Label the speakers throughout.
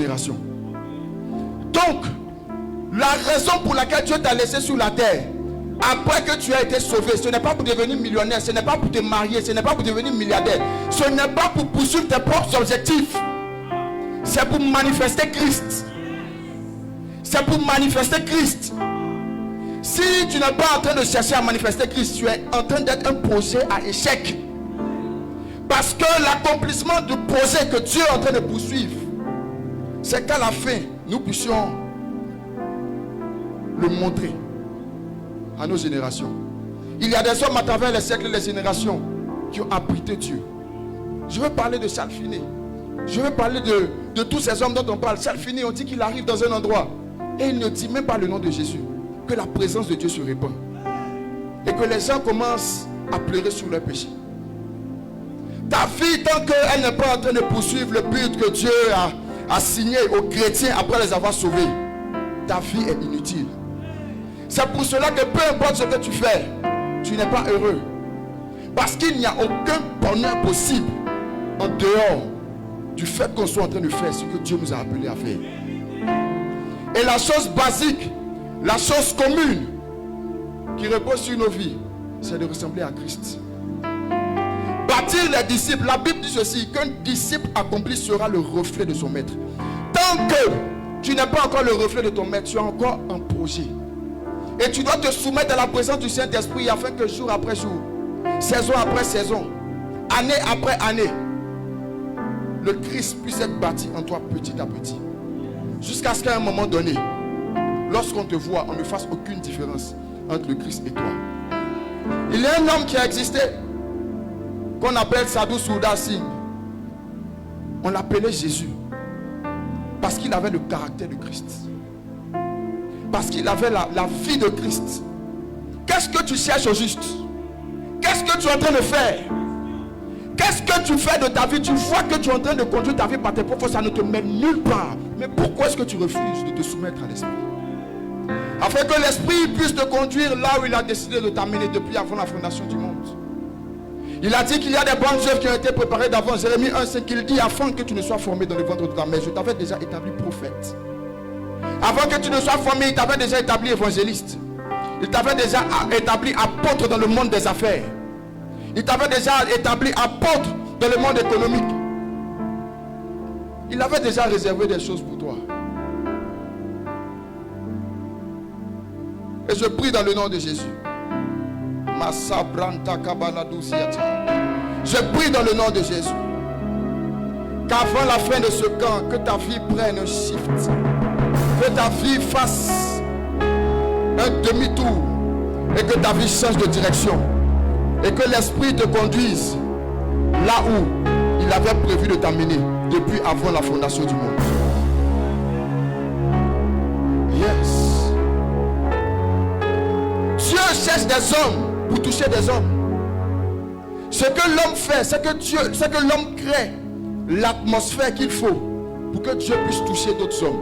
Speaker 1: génération. Donc, la raison pour laquelle Dieu t'a laissé sur la terre, après que tu as été sauvé, ce n'est pas pour devenir millionnaire, ce n'est pas pour te marier, ce n'est pas pour devenir milliardaire, ce n'est pas pour poursuivre tes propres objectifs. C'est pour manifester Christ. C'est pour manifester Christ. Si tu n'es pas en train de chercher à manifester Christ, tu es en train d'être un projet à échec. Parce que l'accomplissement du projet que Dieu est en train de poursuivre, c'est qu'à la fin, nous puissions le montrer à nos générations. Il y a des hommes à travers les siècles et les générations qui ont abrité Dieu. Je veux parler de Charles Finney. Je veux parler de tous ces hommes dont on parle. Charles Finney, on dit qu'il arrive dans un endroit et il ne dit même pas le nom de Jésus. Que la présence de Dieu se répand. Et que les gens commencent à pleurer sur leur péché. Ta vie, tant qu'elle n'est pas en train de poursuivre le but que Dieu a signé aux chrétiens après les avoir sauvés, ta vie est inutile. C'est pour cela que peu importe ce que tu fais, tu n'es pas heureux. Parce qu'il n'y a aucun bonheur possible en dehors du fait qu'on soit en train de faire ce que Dieu nous a appelés à faire. Et la chose basique, la chose commune qui repose sur nos vies, c'est de ressembler à Christ. Bâtir les disciples, la Bible dit ceci, qu'un disciple accompli sera le reflet de son maître. Tant que tu n'es pas encore le reflet de ton maître, tu as encore un projet. Et tu dois te soumettre à la présence du Saint-Esprit afin que jour après jour, saison après saison, année après année, le Christ puisse être bâti en toi petit à petit. Jusqu'à ce qu'à un moment donné, lorsqu'on te voit, on ne fasse aucune différence entre le Christ et toi. Il y a un homme qui a existé, qu'on appelle Sadhu Surdar Singh. On l'appelait Jésus. Parce qu'il avait le caractère de Christ. Parce qu'il avait la vie de Christ. Qu'est-ce que tu cherches au juste? Qu'est-ce que tu es en train de faire? Qu'est-ce que tu fais de ta vie? Tu vois que tu es en train de conduire ta vie par tes propres forces, ça ne te mène nulle part. Mais pourquoi est-ce que tu refuses de te soumettre à l'esprit? Afin que l'esprit puisse te conduire là où il a décidé de t'amener depuis avant la fondation du monde. Il a dit qu'il y a des bonnes œuvres qui ont été préparées d'avant. Jérémie 1,5, il dit afin que tu ne sois formé dans le ventre de ta mère, je t'avais déjà établi prophète. Avant que tu ne sois formé, il t'avait déjà établi évangéliste. Il t'avait déjà établi apôtre dans le monde des affaires. Il t'avait déjà établi apôtre dans le monde économique. Il avait déjà réservé des choses pour toi. Et je prie dans le nom de Jésus. Je prie dans le nom de Jésus qu'avant la fin de ce camp, que ta vie prenne un shift, que ta vie fasse un demi-tour et que ta vie change de direction et que l'esprit te conduise là où il avait prévu de t'amener depuis avant la fondation du monde. Yes. Dieu cherche des hommes pour toucher des hommes. Ce que l'homme fait, c'est que l'homme crée l'atmosphère qu'il faut pour que Dieu puisse toucher d'autres hommes.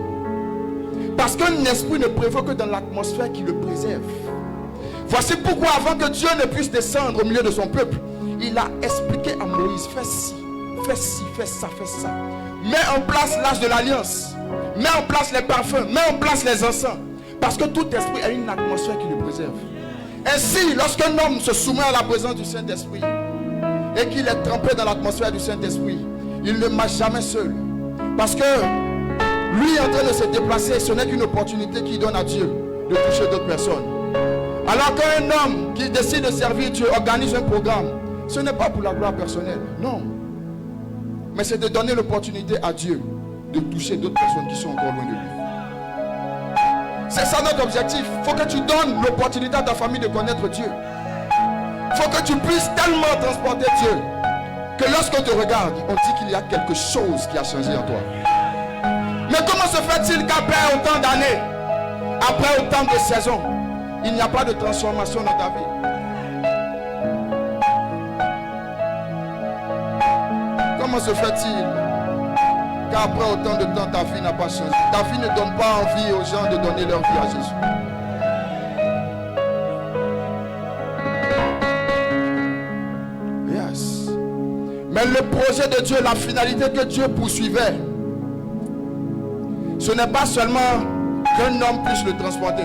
Speaker 1: Parce qu'un esprit ne prévaut que dans l'atmosphère qui le préserve. Voici pourquoi avant que Dieu ne puisse descendre au milieu de son peuple, il a expliqué à Moïse, fais ci, fais ci, fais ça, fais ça. Mets en place l'âge de l'alliance, mets en place les parfums, mets en place les encens. Parce que tout esprit a une atmosphère qui le préserve. Ainsi, lorsqu'un homme se soumet à la présence du Saint-Esprit et qu'il est trempé dans l'atmosphère du Saint-Esprit, il ne marche jamais seul. Parce que lui en train de se déplacer, ce n'est qu'une opportunité qu'il donne à Dieu de toucher d'autres personnes. Alors qu'un homme qui décide de servir Dieu organise un programme, ce n'est pas pour la gloire personnelle, non. Mais c'est de donner l'opportunité à Dieu de toucher d'autres personnes qui sont encore loin de lui. C'est ça notre objectif. Il faut que tu donnes l'opportunité à ta famille de connaître Dieu. Il faut que tu puisses tellement transporter Dieu que lorsqu'on te regarde, on dit qu'il y a quelque chose qui a changé en toi. Mais comment se fait-il qu'après autant d'années, après autant de saisons, il n'y a pas de transformation dans ta vie? Comment se fait-il qu'après autant de temps, ta vie n'a pas changé? Ta vie ne donne pas envie aux gens de donner leur vie à Jésus. Yes. Mais le projet de Dieu, la finalité que Dieu poursuivait, Ce n'est pas seulement qu'un homme puisse le transporter,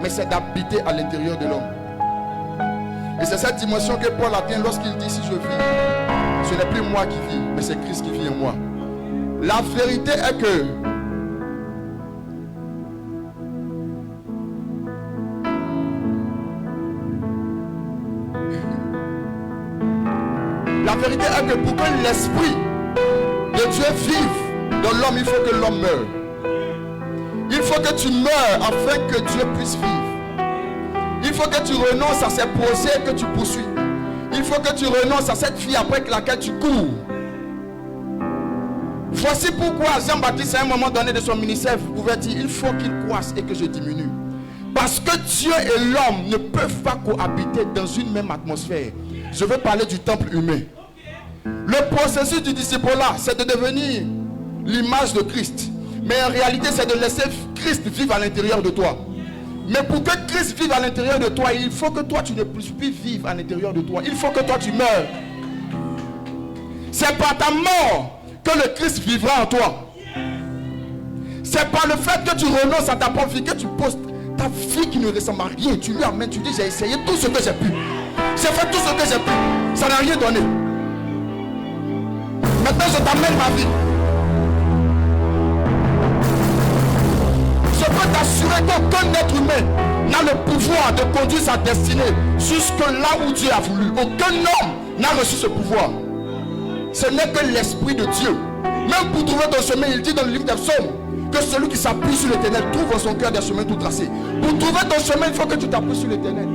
Speaker 1: mais c'est d'habiter à l'intérieur de l'homme. Et c'est cette dimension que Paul atteint lorsqu'il dit: si je vis, ce n'est plus moi qui vis, mais c'est Christ qui vit en moi. La vérité est que pour que l'esprit de Dieu vive dans l'homme, il faut que l'homme meure. Il faut que tu meurs afin que Dieu puisse vivre. Il faut que tu renonces à ces projets que tu poursuis. Il faut que tu renonces à cette vie après laquelle tu cours. Voici pourquoi Jean-Baptiste, à un moment donné de son ministère, vous pouvez dire: il faut qu'il croisse et que je diminue. Parce que Dieu et l'homme ne peuvent pas cohabiter dans une même atmosphère. Je veux parler du temple humain. Le processus du disciple-là, c'est de devenir l'image de Christ. Mais en réalité, c'est de laisser Christ vivre à l'intérieur de toi. Mais pour que Christ vive à l'intérieur de toi, il faut que toi, tu ne puisses plus vivre à l'intérieur de toi. Il faut que toi, tu meurs. C'est par ta mort que le Christ vivra en toi. C'est par le fait que tu renonces à ta propre vie, que tu poses ta vie qui ne ressemble à rien. Tu lui amènes, tu dis: j'ai essayé tout ce que j'ai pu. J'ai fait tout ce que j'ai pu. Ça n'a rien donné. Maintenant, je t'amène ma vie. Je peux t'assurer qu'aucun être humain n'a le pouvoir de conduire sa destinée jusque là où Dieu a voulu. Aucun homme n'a reçu ce pouvoir. Ce n'est que l'Esprit de Dieu. Même pour trouver ton chemin, il dit dans le livre des Psaumes que celui qui s'appuie sur l'Éternel trouve en son cœur des chemins tout tracés. Pour trouver ton chemin, il faut que tu t'appuies sur l'Éternel.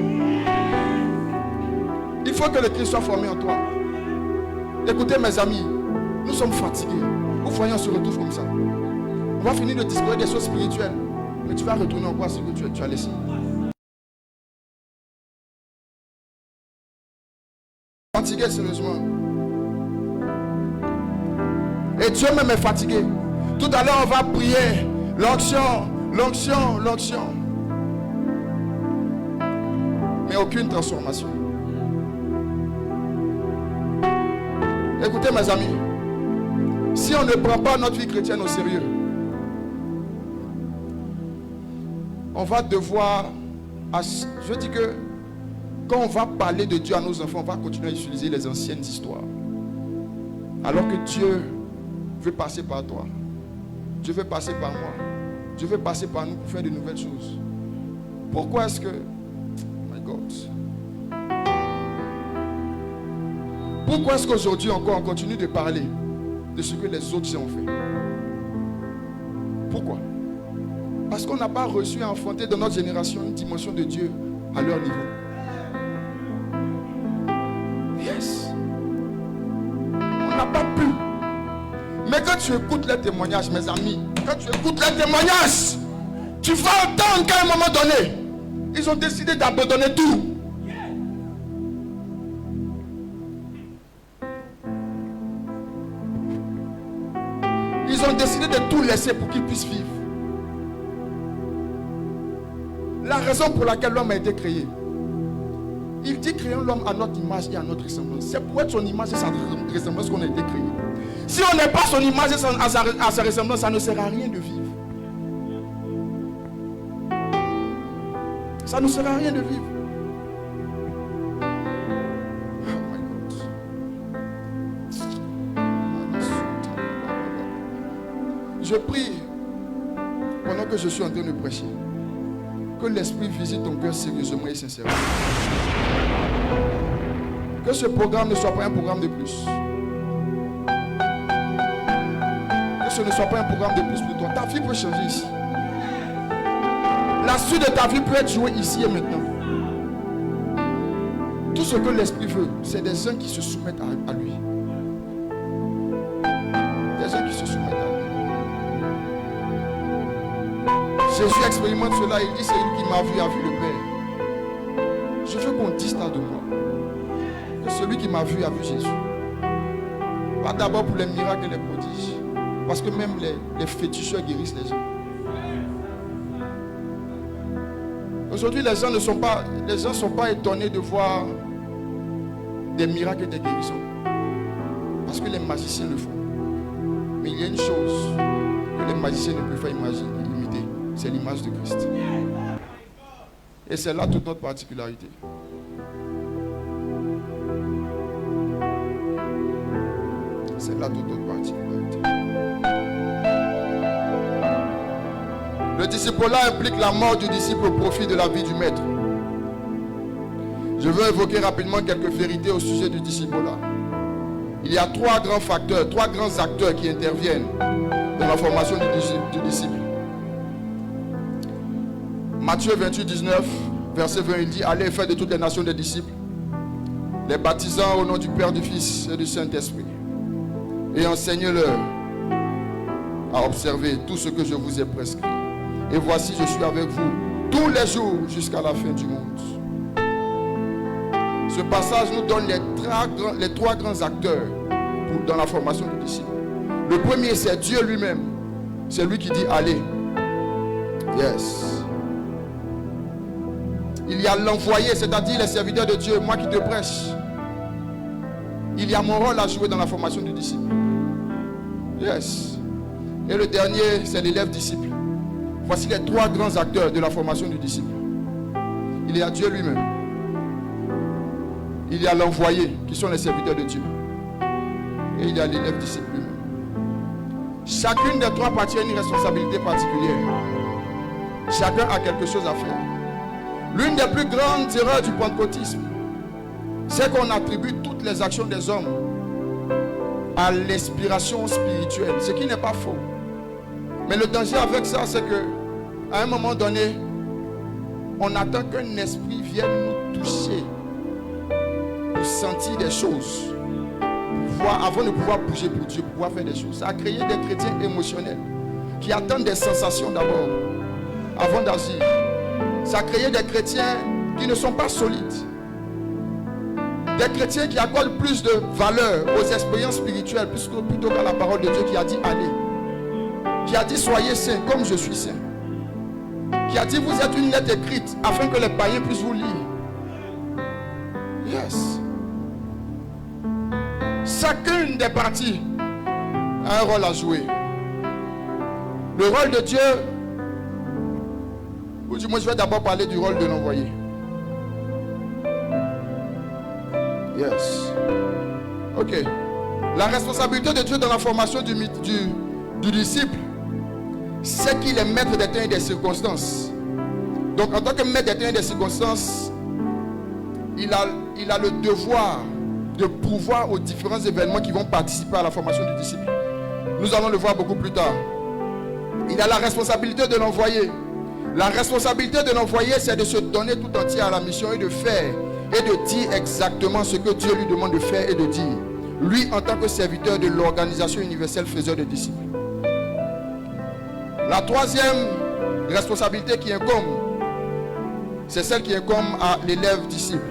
Speaker 1: Il faut que le Christ soit formé en toi. Écoutez mes amis, nous sommes fatigués. Vous voyez, on se retrouve comme ça. On va finir de discuter des choses spirituelles. Mais tu vas retourner encore à ce que tu as laissé. Fatigué sérieusement. Et Dieu même est fatigué. Tout à l'heure on va prier. L'onction, l'onction, l'onction. Mais aucune transformation. Écoutez mes amis. Si on ne prend pas notre vie chrétienne au sérieux, on va devoir, je dis que quand on va parler de Dieu à nos enfants, on va continuer à utiliser les anciennes histoires. Alors que Dieu veut passer par toi. Dieu veut passer par moi. Dieu veut passer par nous pour faire de nouvelles choses. Pourquoi est-ce que... Oh my God. Pourquoi est-ce qu'aujourd'hui encore on continue de parler de ce que les autres ont fait? Pourquoi? Parce qu'on n'a pas reçu et enfanté dans notre génération une dimension de Dieu à leur niveau. Yes. On n'a pas pu. Mais quand tu écoutes les témoignages, mes amis, quand tu écoutes les témoignages, tu vas entendre qu'à un moment donné, ils ont décidé d'abandonner tout. Ils ont décidé de tout laisser pour qu'ils puissent vivre. La raison pour laquelle l'homme a été créé. Il dit: créons l'homme à notre image et à notre ressemblance. C'est pour être son image et sa ressemblance qu'on a été créé. Si on n'est pas son image et à sa ressemblance, ça ne sert à rien de vivre. Ça ne sert à rien de vivre. Oh my God. Je prie pendant que je suis en train de prêcher, que l'Esprit visite ton cœur sérieusement et sincèrement. Que ce programme ne soit pas un programme de plus. Que ce ne soit pas un programme de plus pour toi. Ta vie peut changer ici. La suite de ta vie peut être jouée ici et maintenant. Tout ce que l'Esprit veut, c'est des gens qui se soumettent à lui. Des gens qui se soumettent à lui. Jésus expérimente cela, il dit: c'est lui qui m'a vu, a vu le Père. Je veux qu'on dise ça de moi. Que celui qui m'a vu a vu Jésus. Pas d'abord pour les miracles et les prodiges. Parce que même les féticheurs guérissent les gens. Aujourd'hui, les gens ne sont pas étonnés de voir des miracles et des guérisons. Parce que les magiciens le font. Mais il y a une chose que les magicien ne peut faire imiter. C'est l'image de Christ. Et c'est là toute notre particularité. C'est là toute notre particularité. Le disciple-là implique la mort du disciple au profit de la vie du maître. Je veux évoquer rapidement quelques vérités au sujet du disciple-là. Il y a trois grands facteurs, trois grands acteurs qui interviennent dans la formation du disciple. Matthieu 28, 19, verset 20, il dit: allez et faites de toutes les nations des disciples, les baptisant au nom du Père, du Fils et du Saint-Esprit, et enseignez-leur à observer tout ce que je vous ai prescrit. Et voici, je suis avec vous tous les jours jusqu'à la fin du monde. Ce passage nous donne les trois grands acteurs dans la formation du disciple. Le premier, c'est Dieu lui-même. C'est lui qui dit allez. Yes. Il y a l'envoyé, c'est-à-dire les serviteurs de Dieu, moi qui te prêche. Il y a mon rôle à jouer dans la formation du disciple. Yes. Et le dernier, c'est l'élève disciple. Voici les trois grands acteurs de la formation du disciple. Il y a Dieu lui-même. Il y a l'envoyé, qui sont les serviteurs de Dieu. Et il y a l'élève disciple lui-même. Chacune des trois parties a une responsabilité particulière. Chacun a quelque chose à faire. L'une des plus grandes erreurs du pentecôtisme, c'est qu'on attribue toutes les actions des hommes à l'inspiration spirituelle, ce qui n'est pas faux. Mais le danger avec ça, c'est que à un moment donné, on attend qu'un esprit vienne nous toucher, pour sentir des choses, avant de pouvoir bouger pour Dieu, pour pouvoir faire des choses. Ça a créé des chrétiens émotionnels qui attendent des sensations d'abord, avant d'agir. Ça a créé des chrétiens qui ne sont pas solides. Des chrétiens qui accordent plus de valeur aux expériences spirituelles plutôt qu'à la parole de Dieu qui a dit allez. Qui a dit soyez saints comme je suis saint. Qui a dit vous êtes une lettre écrite afin que les païens puissent vous lire. Yes. Chacune des parties a un rôle à jouer. Le rôle de Dieu, ou du moins je vais d'abord parler du rôle de l'envoyé. Yes. Ok. La responsabilité de Dieu dans la formation du disciple, c'est qu'il est maître des temps et des circonstances. Donc en tant que maître des temps et des circonstances, il a le devoir de pourvoir aux différents événements qui vont participer à la formation du disciple. Nous allons le voir beaucoup plus tard. Il a la responsabilité de l'envoyer. La responsabilité de l'envoyer, c'est de se donner tout entier à la mission et de faire et de dire exactement ce que Dieu lui demande de faire et de dire. Lui, en tant que serviteur de l'organisation universelle faiseur de disciples. La troisième responsabilité qui incombe, c'est celle qui incombe à l'élève disciple.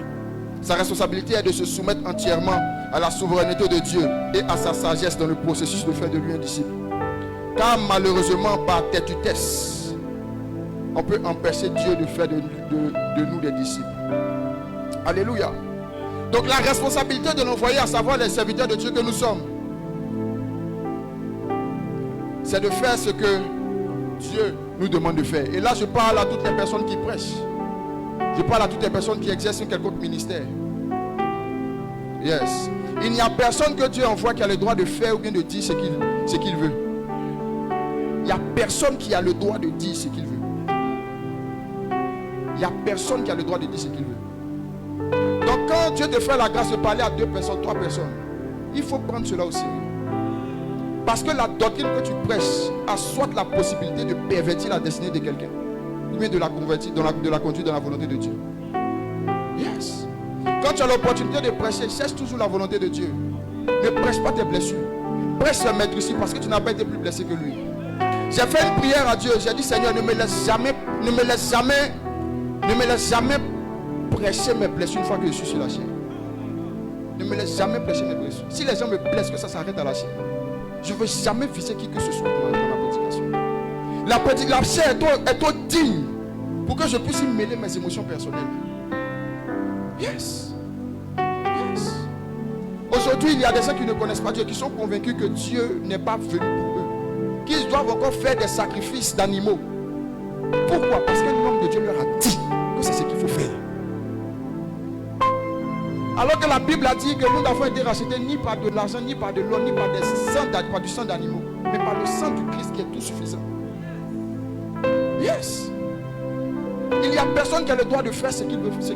Speaker 1: Sa responsabilité est de se soumettre entièrement à la souveraineté de Dieu et à sa sagesse dans le processus de faire de lui un disciple. Car malheureusement, par têtutesse, on peut empêcher Dieu de faire de nous des disciples. Alléluia. Donc la responsabilité de l'envoyer, à savoir les serviteurs de Dieu que nous sommes, c'est de faire ce que Dieu nous demande de faire. Et là, je parle à toutes les personnes qui prêchent. Je parle à toutes les personnes qui exercent un quelconque ministère. Yes. Il n'y a personne que Dieu envoie qui a le droit de faire ou bien de dire ce qu'il veut. Il n'y a personne qui a le droit de dire ce qu'il veut. Il n'y a personne qui a le droit de dire ce qu'il veut. Donc quand Dieu te fait la grâce de parler à 2 personnes, 3 personnes, il faut prendre cela au sérieux. Parce que la doctrine que tu prêches a soit la possibilité de pervertir la destinée de quelqu'un, ou bien de la convertir, de la conduire dans la volonté de Dieu. Yes. Quand tu as l'opportunité de prêcher, cherche toujours la volonté de Dieu. Ne prêche pas tes blessures. Prêche le maître ici parce que tu n'as pas été plus blessé que lui. J'ai fait une prière à Dieu. J'ai dit Seigneur, ne me laisse jamais prêcher mes blessures une fois que je suis sur la chair. Ne me laisse jamais prêcher mes blessures. Si les gens me blessent, que ça s'arrête à la chair. Je ne veux jamais viser qui que ce soit dans la prédication. La chair est trop digne pour que je puisse y mêler mes émotions personnelles. Yes. Yes. Aujourd'hui, il y a des gens qui ne connaissent pas Dieu, qui sont convaincus que Dieu n'est pas venu pour eux. qu'ils doivent encore faire des sacrifices d'animaux. Pourquoi? Parce qu'un homme de Dieu leur a dit que c'est ce qu'il faut faire. Alors que la Bible a dit que nous n'avons été rachetés ni par de l'argent, ni par de l'eau, ni par du sang d'animaux, mais par le sang du Christ qui est tout suffisant. Yes. Il n'y a personne qui a le droit de faire ce qu'il veut faire.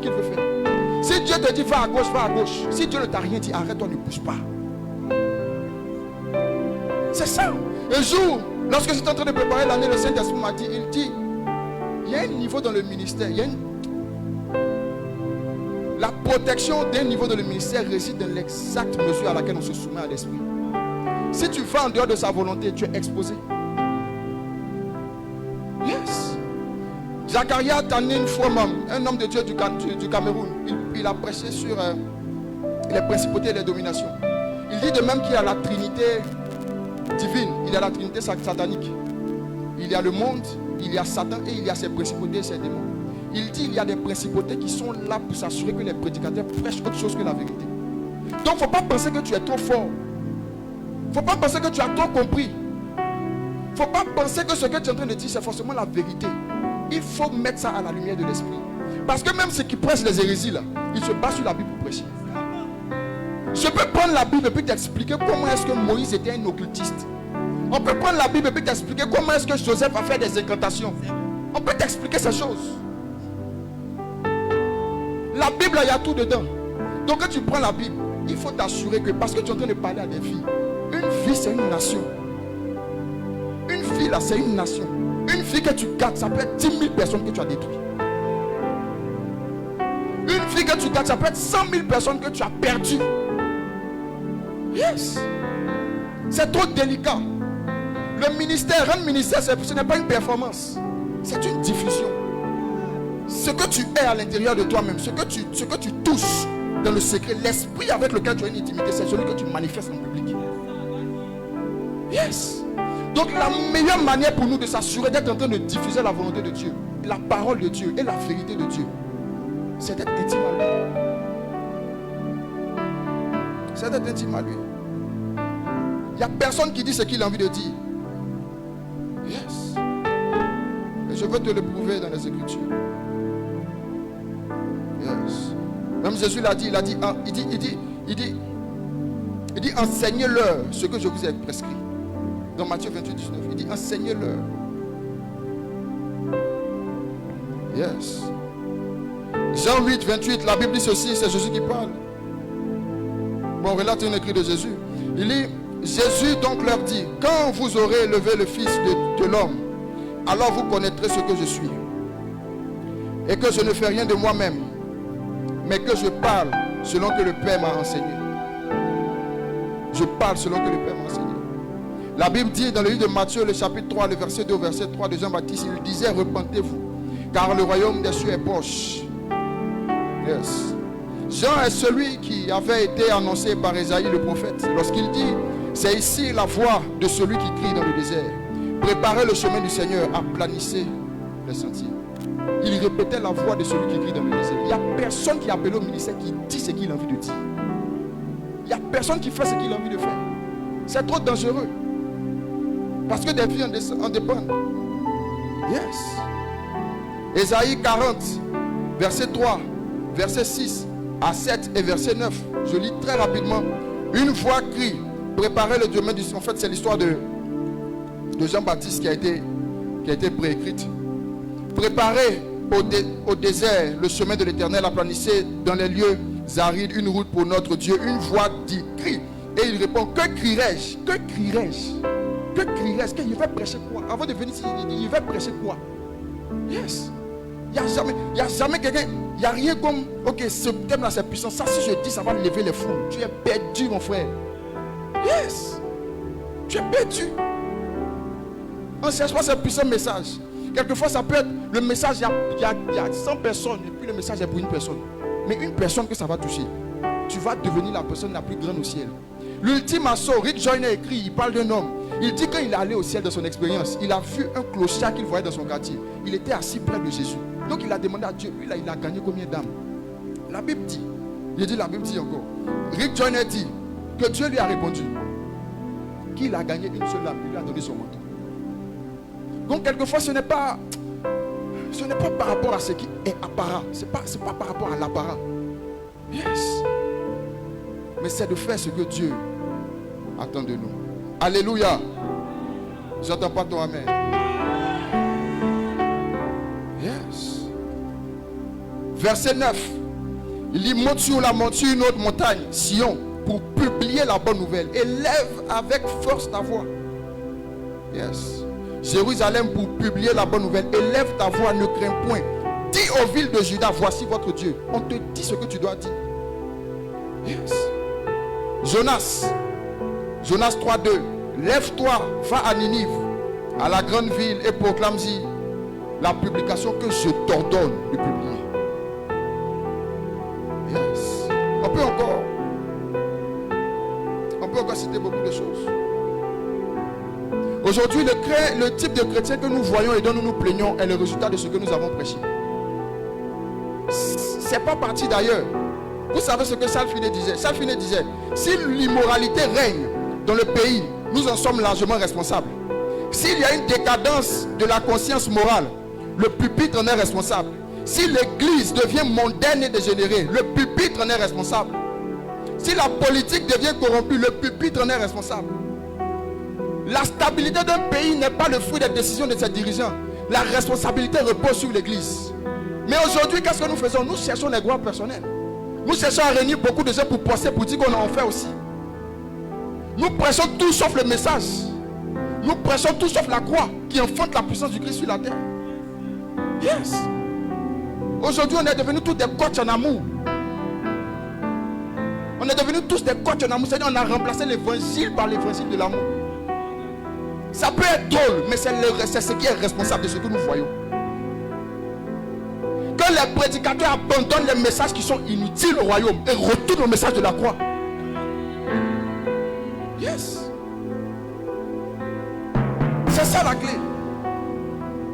Speaker 1: Si Dieu te dit va à gauche, va à gauche. Si Dieu ne t'a rien dit, arrête-toi, ne bouge pas. C'est ça. Un jour, lorsque j'étais en train de préparer l'année, le Saint-Esprit m'a dit, il y a un niveau dans le ministère, la protection d'un niveau dans le ministère réside dans l'exacte mesure à laquelle on se soumet à l'esprit. Si tu vas en dehors de sa volonté, tu es exposé. Yes. Zacharia Tanin Fouamam, un homme de Dieu du Cameroun, il a prêché sur les principautés et les dominations. Il dit de même qu'il y a la Trinité divine, il y a la Trinité satanique. Il y a le monde, il y a Satan et il y a ses principautés et ses démons. Il dit qu'il y a des principautés qui sont là pour s'assurer que les prédicateurs prêchent autre chose que la vérité. Donc il ne faut pas penser que tu es trop fort. Il ne faut pas penser que tu as trop compris. Il ne faut pas penser que ce que tu es en train de dire c'est forcément la vérité. Il faut mettre ça à la lumière de l'esprit. Parce que même ceux qui prêchent les hérésies là, ils se basent sur la Bible pour prêcher. Je peux prendre la Bible et puis t'expliquer comment est-ce que Moïse était un occultiste. On peut prendre la Bible et puis t'expliquer comment est-ce que Joseph a fait des incantations. On peut t'expliquer ces choses. La Bible, il y a tout dedans. Donc quand tu prends la Bible, il faut t'assurer que, parce que tu es en train de parler à des filles, une fille c'est une nation. Une fille là c'est une nation. Une fille que tu gardes, ça peut être 10 000 personnes que tu as détruites. Une fille que tu gardes, ça peut être 100 000 personnes que tu as perdues. Yes. C'est trop délicat. Le ministère, un ministère, ce n'est pas une performance. C'est une diffusion. Ce que tu es à l'intérieur de toi-même, ce que tu touches dans le secret, l'esprit avec lequel tu as une intimité, c'est celui que tu manifestes en public. Yes. Donc la meilleure manière pour nous de s'assurer d'être en train de diffuser la volonté de Dieu, la parole de Dieu et la vérité de Dieu, c'est d'être intime à lui. C'est d'être intime à lui. Il n'y a personne qui dit ce qu'il a envie de dire. Yes. Et je veux te le prouver dans les Écritures. Yes. Même Jésus l'a dit, il dit enseignez-leur ce que je vous ai prescrit. Dans Matthieu 28, 19, il dit enseignez-leur. Yes. Jean 8, 28, la Bible dit ceci, c'est Jésus qui parle. Bon, on relate un écrit de Jésus. Il dit, Jésus donc leur dit, quand vous aurez élevé le Fils de l'homme, alors vous connaîtrez ce que je suis. Et que je ne fais rien de moi-même, mais que je parle selon que le Père m'a enseigné. Je parle selon que le Père m'a enseigné. La Bible dit dans le livre de Matthieu, le chapitre 3, le verset 2, verset 3 de Jean-Baptiste, il disait, repentez-vous, car le royaume des cieux est proche. Yes. Jean est celui qui avait été annoncé par Ésaïe le prophète, lorsqu'il dit, c'est ici la voix de celui qui crie dans le désert. Préparez le chemin du Seigneur, aplanissez les sentiers. Il répétait la voix de celui qui crie dans le désert. Il n'y a personne qui appelle au ministère qui dit ce qu'il a envie de dire. Il n'y a personne qui fait ce qu'il a envie de faire. C'est trop dangereux. Parce que des vies en dépendent. Yes. Ésaïe 40, verset 3, verset 6 à 7 et verset 9. Je lis très rapidement. Une voix crie, préparez le domaine du... En fait, c'est l'histoire de Jean-Baptiste qui a été préécrite. Préparez au désert le chemin de l'Éternel, aplanissez dans les lieux arides une route pour notre Dieu. Une voix dit, crie. Et il répond, que crierai-je? Que crierai-je? Que crierai-je? Il va prêcher quoi? Avant de venir ici, il va prêcher quoi? Yes. Il n'y a jamais quelqu'un, il n'y a rien comme, ok, ce thème-là c'est puissant. Ça, si je dis, ça va lever les foules. Tu es perdu, mon frère. Yes. Tu es perdu. On ne cherche pas ce puissant message. Quelquefois, ça peut être le message, il y a 100 personnes, et puis le message est pour une personne. Mais une personne que ça va toucher, tu vas devenir la personne la plus grande au ciel. L'ultime assaut, Rick Joyner écrit, il parle d'un homme. Il dit quand il est allé au ciel de son expérience, il a vu un clochard qu'il voyait dans son quartier. Il était assis près de Jésus. Donc il a demandé à Dieu, lui là, il a gagné combien d'âmes? La Bible dit, la Bible dit encore, Rick Joyner dit que Dieu lui a répondu qu'il a gagné une seule âme, il lui a donné son manteau. Donc quelquefois ce n'est pas par rapport à ce qui est apparent. C'est pas par rapport à l'apparent. Yes. Mais c'est de faire ce que Dieu attend de nous. Alléluia. J'entends pas ton amen. Yes. Verset 9. Il dit, monte sur une autre montagne, Sion, pour publier la bonne nouvelle. Élève avec force ta voix. Yes. Jérusalem, pour publier la bonne nouvelle. Élève ta voix, ne crains point. Dis aux villes de Juda, voici votre Dieu. On te dit ce que tu dois dire. Yes. Jonas 3:2. Lève-toi, va à Ninive, à la grande ville, et proclame-y la publication que je t'ordonne de publier. Yes. On peut encore citer beaucoup de choses. Aujourd'hui, le type de chrétien que nous voyons et dont nous nous plaignons est le résultat de ce que nous avons prêché. C'est pas parti d'ailleurs. Vous savez ce que Charles Finet disait? Charles Finet disait, si l'immoralité règne dans le pays, nous en sommes largement responsables. S'il y a une décadence de la conscience morale, le pupitre en est responsable. Si l'église devient mondaine et dégénérée, le pupitre en est responsable. Si la politique devient corrompue, le pupitre en est responsable. La stabilité d'un pays n'est pas le fruit des décisions de ses dirigeants. La responsabilité repose sur l'église. Mais aujourd'hui, qu'est-ce que nous faisons? Nous cherchons les gloires personnelles. Nous cherchons à réunir beaucoup de gens pour poster, pour dire qu'on en fait aussi. Nous prêchons tout sauf le message. Nous prêchons tout sauf la croix qui enfante la puissance du Christ sur la terre. Yes. Aujourd'hui, on est devenus tous des coachs en amour. On est devenus tous des coachs en amour. C'est-à-dire on a remplacé l'évangile par l'évangile de l'amour. Ça peut être drôle, mais c'est ce qui est responsable de ce que nous voyons. Que les prédicateurs abandonnent les messages qui sont inutiles au royaume et retournent au message de la croix. Yes. C'est ça la clé.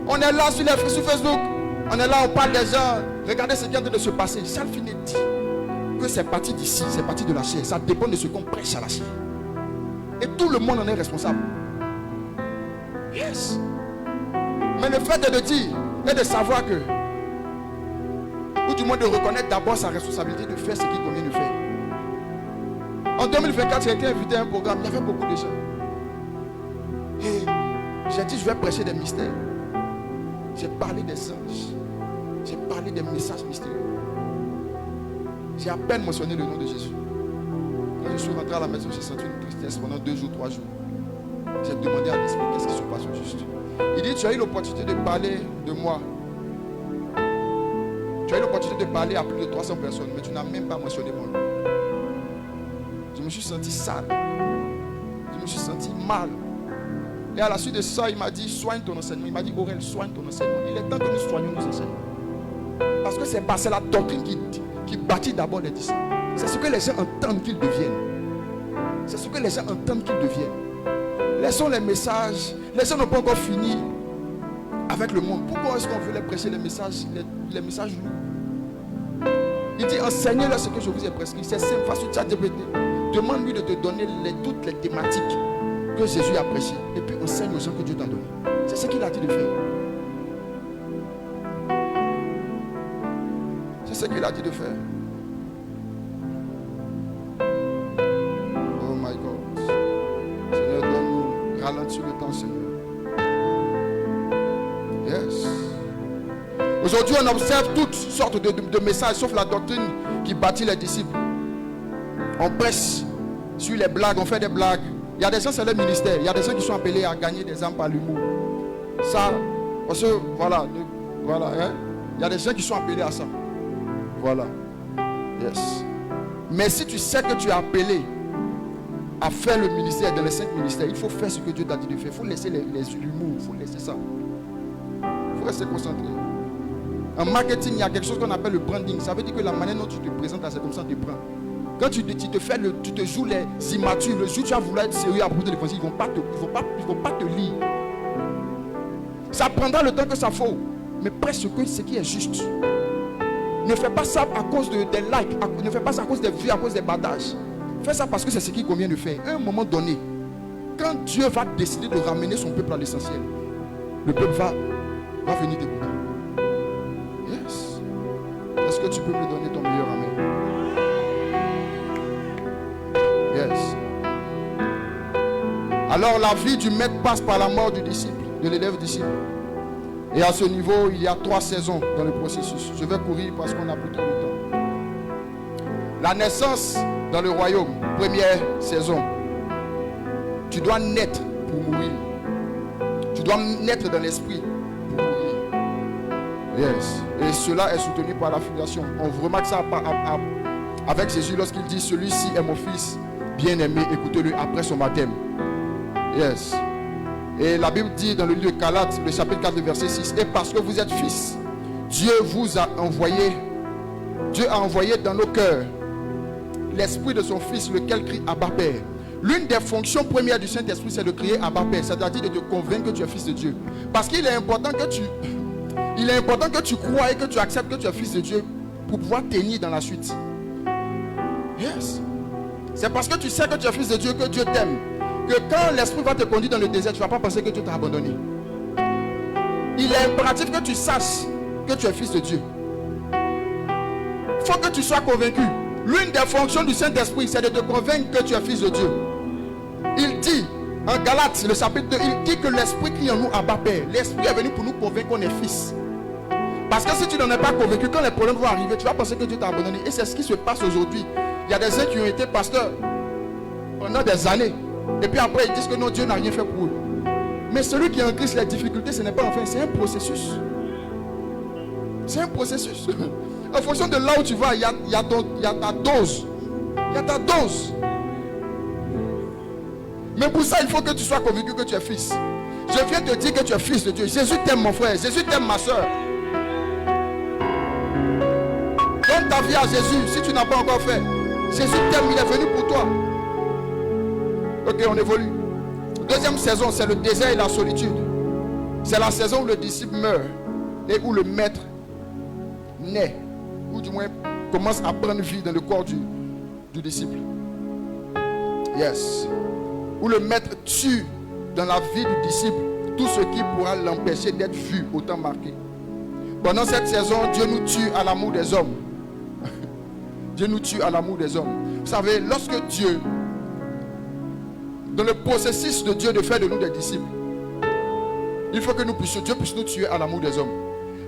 Speaker 1: On est là sur Facebook, on est là, on parle des gens. Regardez ce qui est en train de se passer. Ça finit dit que c'est parti d'ici, c'est parti de la chair. Ça dépend de ce qu'on prêche à la chair. Et tout le monde en est responsable. Yes. Mais le fait de dire et de savoir que, ou du moins de reconnaître d'abord sa responsabilité de faire ce qu'il convient de faire. En 2024, j'ai été invité à un programme, il y avait beaucoup de gens. Et j'ai dit, je vais prêcher des mystères. J'ai parlé des anges. J'ai parlé des messages mystérieux. J'ai à peine mentionné le nom de Jésus. Quand je suis rentré à la maison, j'ai senti une tristesse pendant 2 jours, 3 jours. J'ai demandé à l'esprit, qu'est-ce qui se passe au juste? Il dit, tu as eu l'opportunité de parler de moi. Tu as eu l'opportunité de parler à plus de 300 personnes, mais tu n'as même pas mentionné mon nom. Je me suis senti sale. Je me suis senti mal. Et à la suite de ça, il m'a dit, soigne ton enseignement. Il m'a dit, Aurel, soigne ton enseignement. Il est temps que nous soignions nos enseignements. Parce que c'est la doctrine qui bâtit d'abord les disciples. C'est ce que les gens entendent qu'ils deviennent. C'est ce que les gens entendent qu'ils deviennent. Laissons les messages. Les gens n'ont pas encore fini avec le monde. Pourquoi est-ce qu'on veut les prêcher les messages lourds? Il dit, enseignez-leur ce que je vous ai prescrit. C'est simple, face au ChatGPT. Demande-lui de te donner toutes les thématiques que Jésus a prêchées. Et puis enseigne aux gens que Dieu t'a donné. C'est ce qu'il a dit de faire. C'est ce qu'il a dit de faire. Oh my God. Seigneur, donne-nous, ralentis le temps, Seigneur. Yes. Aujourd'hui, on observe toutes sortes de messages, sauf la doctrine qui bâtit les disciples. On prêche sur les blagues, on fait des blagues. Il y a des gens, c'est leur ministère. Il y a des gens qui sont appelés à gagner des âmes par l'humour. Ça, parce que, voilà, hein? Il y a des gens qui sont appelés à ça. Voilà. Yes. Mais si tu sais que tu es appelé à faire le ministère dans les 5 ministères, il faut faire ce que Dieu t'a dit de faire. Il faut laisser l'humour, il faut laisser ça. Il faut rester concentré. En marketing, il y a quelque chose qu'on appelle le branding. Ça veut dire que la manière dont tu te présentes, c'est comme ça que tu te prends. Quand tu te joues les immatures, le jour où tu vas vouloir être sérieux à propos de l'évangile, ils ne vont pas te lire. Ça prendra le temps que ça faut. Mais prêche ce qui est juste. Ne fais pas ça à cause des likes. Ne fais pas ça à cause des vues, à cause des partages. Fais ça parce que c'est ce qu'il convient de faire. À un moment donné, quand Dieu va décider de ramener son peuple à l'essentiel, le peuple va venir t'écouter. Yes. Est-ce que tu peux me donner ton meilleur amen? Yes. Alors la vie du maître passe par la mort du disciple, de l'élève disciple. Et à ce niveau, il y a 3 saisons dans le processus. Je vais courir parce qu'on a plus trop de temps. La naissance dans le royaume, première saison. Tu dois naître pour mourir. Tu dois naître dans l'esprit pour mourir. Yes. Et cela est soutenu par la filiation. On remarque ça avec Jésus lorsqu'il dit: celui-ci est mon fils bien-aimé, écoutez-le après son baptême. Yes. Et la Bible dit dans le livre de Galates, le chapitre 4, verset 6, et parce que vous êtes fils, Dieu a envoyé dans nos cœurs l'esprit de son fils, lequel crie Abba Père. L'une des fonctions premières du Saint-Esprit, c'est de crier Abba Père, c'est-à-dire de te convaincre que tu es fils de Dieu. Parce qu'il est important que tu crois et que tu acceptes que tu es fils de Dieu pour pouvoir tenir dans la suite. Yes. C'est parce que tu sais que tu es fils de Dieu que Dieu t'aime. Que quand l'esprit va te conduire dans le désert, tu ne vas pas penser que Dieu t'a abandonné. Il est impératif que tu saches que tu es fils de Dieu. Il faut que tu sois convaincu. L'une des fonctions du Saint-Esprit, c'est de te convaincre que tu es fils de Dieu. Il dit, en Galates, le chapitre 2, il dit que l'Esprit crie en nous Abba Père. L'Esprit est venu pour nous convaincre qu'on est fils. Parce que si tu n'en es pas convaincu, quand les problèmes vont arriver, tu vas penser que Dieu t'a abandonné. Et c'est ce qui se passe aujourd'hui. Il y a des gens qui ont été pasteurs pendant des années. Et puis après, ils disent que non, Dieu n'a rien fait pour eux. Mais celui qui est en Christ, les difficultés, ce n'est pas enfin, c'est un processus. C'est un processus. En fonction de là où tu vas, il y a ta dose. Il y a ta dose. Mais pour ça, il faut que tu sois convaincu que tu es fils. Je viens te dire que tu es fils de Dieu. Jésus t'aime, mon frère. Jésus t'aime, ma soeur. Donne ta vie à Jésus si tu n'as pas encore fait. Jésus t'aime, il est venu pour toi. Ok, on évolue. Deuxième saison, c'est le désert et la solitude. C'est la saison où le disciple meurt et où le maître naît, ou du moins commence à prendre vie dans le corps du disciple. Yes. Où le maître tue dans la vie du disciple tout ce qui pourra l'empêcher d'être vu au temps marqué. Pendant cette saison, Dieu nous tue à l'amour des hommes. Dieu nous tue à l'amour des hommes. Vous savez, lorsque Dieu, dans le processus de Dieu de faire de nous des disciples, il faut que Dieu puisse nous tuer à l'amour des hommes.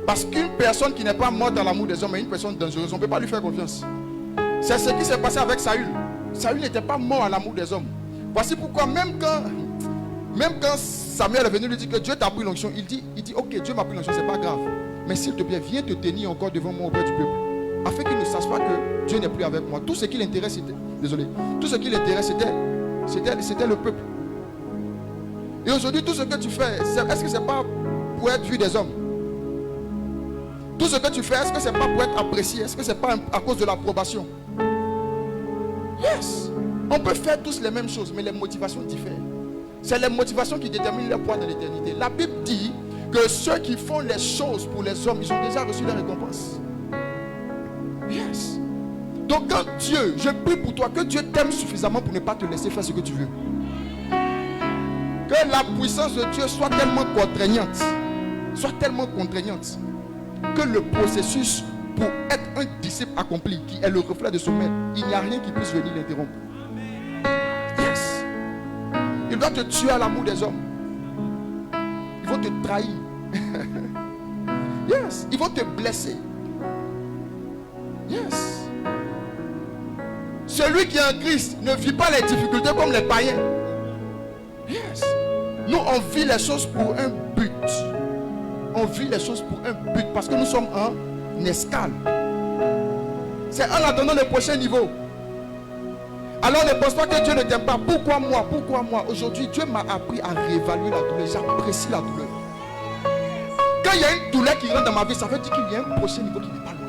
Speaker 1: Parce qu'une personne qui n'est pas morte à l'amour des hommes est une personne dangereuse. On ne peut pas lui faire confiance. C'est ce qui s'est passé avec Saül. Saül n'était pas mort à l'amour des hommes. Voici pourquoi même quand Samuel est venu lui dire que Dieu t'a pris l'onction, il dit ok, Dieu m'a pris l'onction, c'est pas grave. Mais s'il te plaît, viens te tenir encore devant moi auprès du peuple. Afin qu'il ne sache pas que Dieu n'est plus avec moi. Tout ce qui l'intéresse, c'était le peuple. Et aujourd'hui, tout ce que tu fais, est-ce que c'est pas pour être vu des hommes? Tout ce que tu fais, est-ce que c'est pas pour être apprécié? Est-ce que c'est pas à cause de l'approbation? Yes. On peut faire tous les mêmes choses, mais les motivations diffèrent. C'est les motivations qui déterminent leur poids dans l'éternité. La Bible dit que ceux qui font les choses pour les hommes, ils ont déjà reçu leur récompense. Yes. Donc quand Dieu, je prie pour toi, que Dieu t'aime suffisamment pour ne pas te laisser faire ce que tu veux. Que la puissance de Dieu soit tellement contraignante, que le processus pour être un disciple accompli, qui est le reflet de son maître, il n'y a rien qui puisse venir l'interrompre. Yes. Il doit te tuer à l'amour des hommes. Ils vont te trahir. Yes. Ils vont te blesser. Yes. Celui qui est en Christ ne vit pas les difficultés comme les païens. Yes. Nous, on vit les choses pour un but. On vit les choses pour un but parce que nous sommes en escale. C'est en attendant le prochain niveau. Alors ne pense pas que Dieu ne t'aime pas. Pourquoi moi? Pourquoi moi? Aujourd'hui, Dieu m'a appris à réévaluer la douleur. J'apprécie la douleur. Quand il y a une douleur qui rentre dans ma vie, ça veut dire qu'il y a un prochain niveau qui n'est pas loin.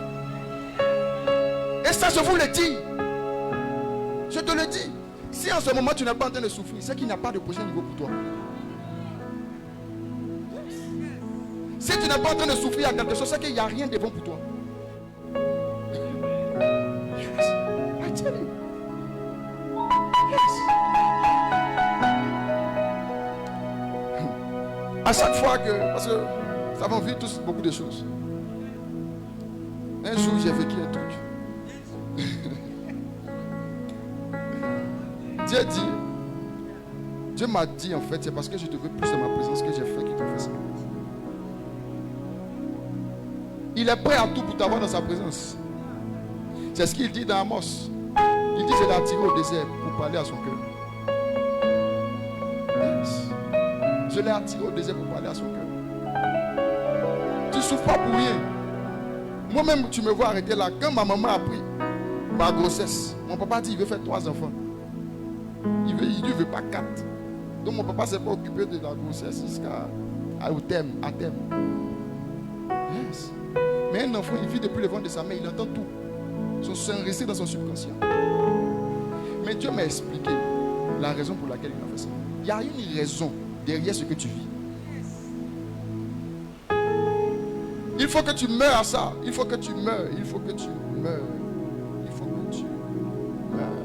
Speaker 1: Et ça, je vous le dis. Je te le dis. Si en ce moment tu n'es pas en train de souffrir, c'est qu'il n'y a pas de prochain niveau pour toi. Si tu n'es pas en train de souffrir à quelque chose, c'est qu'il n'y a rien de bon pour toi. Yes. I tell you. Yes. À chaque fois que, parce que nous avons vu tous beaucoup de choses. Un jour, j'ai vécu un truc. Dieu m'a dit en fait, c'est parce que je te veux plus de ma présence que j'ai fait qu'il te fait ça. Il est prêt à tout pour t'avoir dans sa présence. C'est ce qu'il dit dans Amos. Il dit, je l'ai attiré au désert pour parler à son cœur. Yes. Je l'ai attiré au désert pour parler à son cœur. Tu ne souffres pas pour rien. Moi-même, tu me vois arrêter là. Quand ma maman a pris ma grossesse, mon papa dit, il veut faire 3 enfants. Il ne veut pas 4. Donc mon papa ne s'est pas occupé de la grossesse jusqu'à terme. Yes. Mais un enfant, il vit depuis le ventre de sa mère, il entend tout. Son sein resté dans son subconscient. Mais Dieu m'a expliqué la raison pour laquelle il a fait ça. Il y a une raison derrière ce que tu vis. Il faut que tu meurs à ça. Il faut que tu meurs. Il faut que tu meurs. Il faut que tu meurs.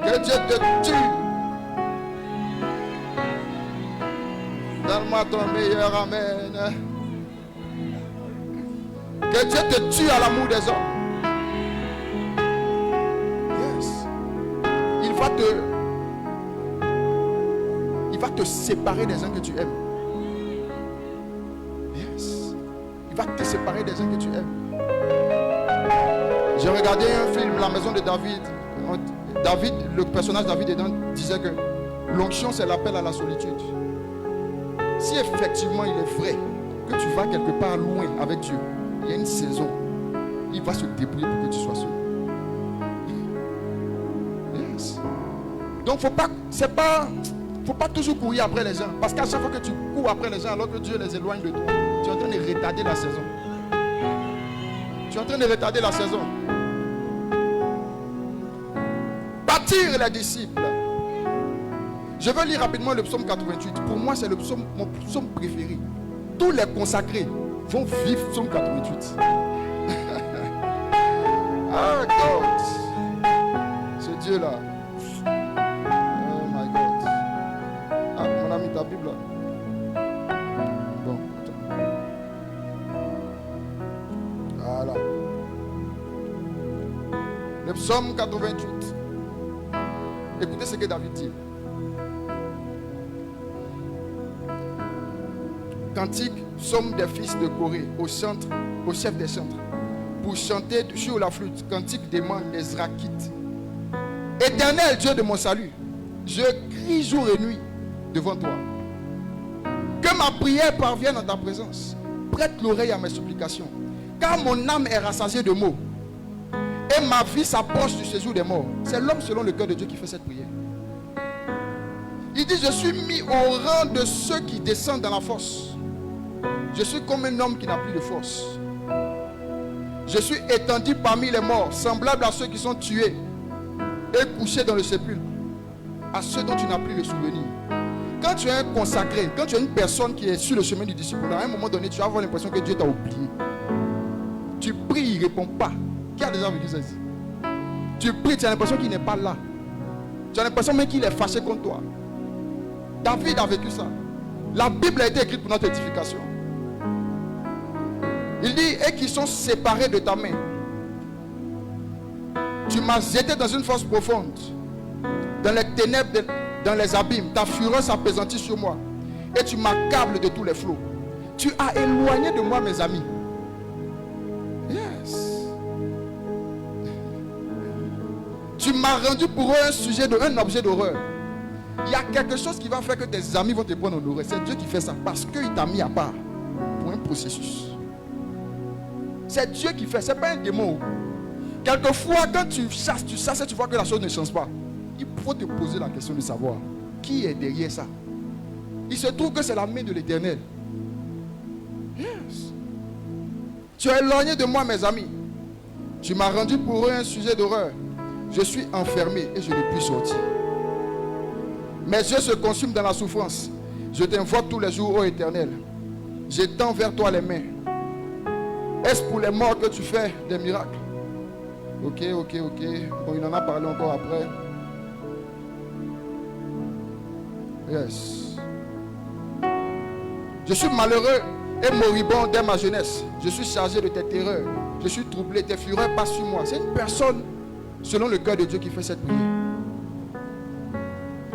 Speaker 1: Que Dieu te tue. Donne-moi ton meilleur amen. Que Dieu te tue à l'amour des hommes. Yes. Il va te séparer des gens que tu aimes. Yes. Il va te séparer des gens que tu aimes. J'ai regardé un film, La Maison de David. David, le personnage David dedans disait que l'onction c'est l'appel à la solitude. Si effectivement il est vrai que tu vas quelque part loin avec Dieu, il y a une saison, il va se débrouiller pour que tu sois seul. Yes. Donc faut pas toujours courir après les gens. Parce qu'à chaque fois que tu cours après les gens alors que Dieu les éloigne de toi, tu es en train de retarder la saison. Tu es en train de retarder la saison. Bâtir les disciples. Je veux lire rapidement le psaume 88. Pour moi, c'est mon psaume préféré. Tous les consacrés vont vivre psaume 88. Ah, God. Ce Dieu-là. Oh my God. Ah, mon ami, ta Bible là. Bon, attends. Voilà. Le psaume 88. Écoutez ce que David dit. Cantique, psaume des fils de Corée, au chef des chantres, pour chanter sur la flûte, cantique des membres des Zrakites. Éternel Dieu de mon salut, je crie jour et nuit devant toi. Que ma prière parvienne en ta présence. Prête l'oreille à mes supplications, car mon âme est rassasiée de maux et ma vie s'approche du séjour des morts. C'est l'homme selon le cœur de Dieu qui fait cette prière. Il dit, je suis mis au rang de ceux qui descendent dans la fosse. Je suis comme un homme qui n'a plus de force. Je suis étendu parmi les morts, semblable à ceux qui sont tués et couchés dans le sépulcre, à ceux dont tu n'as plus le souvenir. Quand tu es un consacré, quand tu es une personne qui est sur le chemin du disciple, à un moment donné, tu vas avoir l'impression que Dieu t'a oublié. Tu pries, il ne répond pas. Qui a déjà vécu ça ici? Tu pries, tu as l'impression qu'il n'est pas là. Tu as l'impression même qu'il est fâché contre toi. David a vécu ça. La Bible a été écrite pour notre édification. Il dit, et qui sont séparés de ta main. Tu m'as jeté dans une fosse profonde, dans les ténèbres, dans les abîmes. Ta fureur s'appesantit sur moi. Et tu m'accables de tous les flots. Tu as éloigné de moi mes amis. Yes. Tu m'as rendu pour eux un objet d'horreur. Il y a quelque chose qui va faire que tes amis vont te prendre en horreur. C'est Dieu qui fait ça parce qu'il t'a mis à part pour un processus. C'est Dieu qui fait, ce n'est pas un démon. Quelquefois, quand tu chasses et tu vois que la chose ne change pas, il faut te poser la question de savoir qui est derrière ça. Il se trouve que c'est la main de l'Éternel. Yes. Tu as éloigné de moi mes amis. Tu m'as rendu pour eux un sujet d'horreur. Je suis enfermé et je ne puis sortir. Mes yeux se consument dans la souffrance. Je t'invoque tous les jours, ô Éternel. J'étends vers toi les mains. Est-ce pour les morts que tu fais des miracles? Ok. Bon, il en a parlé encore après. Yes. Je suis malheureux et moribond dès ma jeunesse. Je suis chargé de tes terreurs. Je suis troublé, tes fureurs passent sur moi. C'est une personne, selon le cœur de Dieu, qui fait cette prière.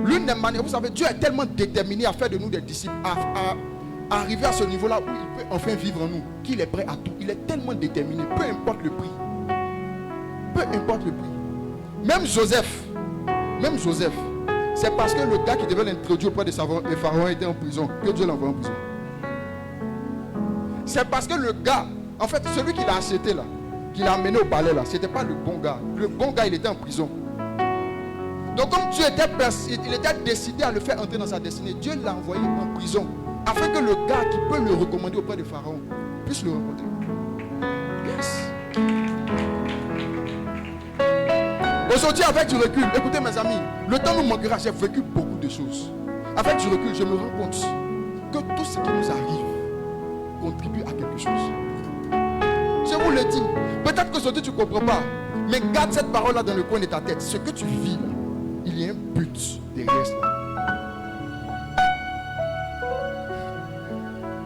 Speaker 1: L'une des manières, vous savez, Dieu est tellement déterminé à faire de nous des disciples, à arriver à ce niveau-là où il peut enfin vivre en nous, qu'il est prêt à tout. Il est tellement déterminé, peu importe le prix. Peu importe le prix. Même Joseph, c'est parce que le gars qui devait l'introduire auprès de Pharaon était en prison que Dieu l'a envoyé en prison. C'est parce que le gars, en fait, celui qui l'a acheté là, qui l'a amené au palais là, c'était pas le bon gars. Le bon gars, il était en prison. Donc comme Dieu il était décidé à le faire entrer dans sa destinée, Dieu l'a envoyé en prison afin que le gars qui peut le recommander auprès de Pharaon puisse le rencontrer. Yes. Aujourd'hui, avec du recul, écoutez mes amis, le temps nous manquera, j'ai vécu beaucoup de choses. Avec du recul, je me rends compte que tout ce qui nous arrive contribue à quelque chose. Je vous le dis, peut-être qu'aujourd'hui tu ne comprends pas, mais garde cette parole-là dans le coin de ta tête. Ce que tu vis là, il y a un but derrière cela.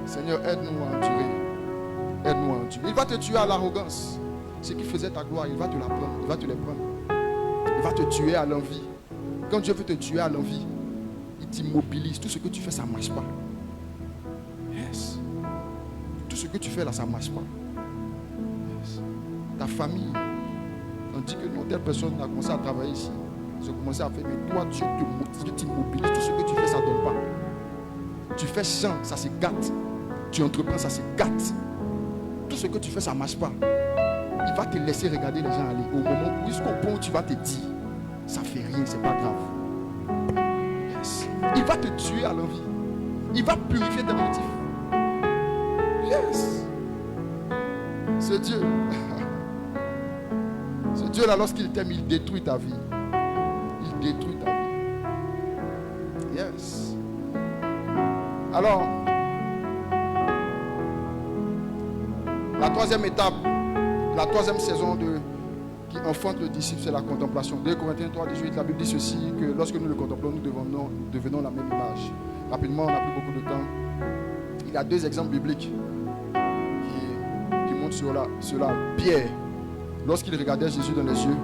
Speaker 1: Seigneur, aide-nous à endurer. Aide-nous à endurer. Il va te tuer à l'arrogance. Ce qui faisait ta gloire, il va te la prendre. Il va te les prendre. Il va te tuer à l'envie. Quand Dieu veut te tuer à l'envie, il t'immobilise. Tout ce que tu fais, ça ne marche pas. Yes. Tout ce que tu fais là, ça ne marche pas. Yes. Ta famille, on dit que non, telle personne a commencé à travailler ici. Ils ont commencé à faire, mais toi, Dieu t'immobilise. Tout ce que tu fais, ça ne donne pas. Tu fais champ, ça se gâte. Tu entreprends, ça se gâte. Tout ce que tu fais, ça ne marche pas. Il va te laisser regarder les gens aller. Au moment, jusqu'au point où tu vas te dire, ça ne fait rien, c'est pas grave. Yes. Il va te tuer à l'envie. Il va purifier tes motifs. Yes. C'est Dieu. C'est Dieu là, lorsqu'il t'aime, il détruit ta vie. Il détruit ta vie. Yes. Alors, la troisième étape, la troisième saison qui enfante le disciple, c'est la contemplation. 2 Corinthiens 3, 18, la Bible dit ceci, que lorsque nous le contemplons, nous devenons la même image. Rapidement, on n'a plus beaucoup de temps. Il y a 2 exemples bibliques qui montrent cela. Pierre, lorsqu'il regardait Jésus dans les yeux,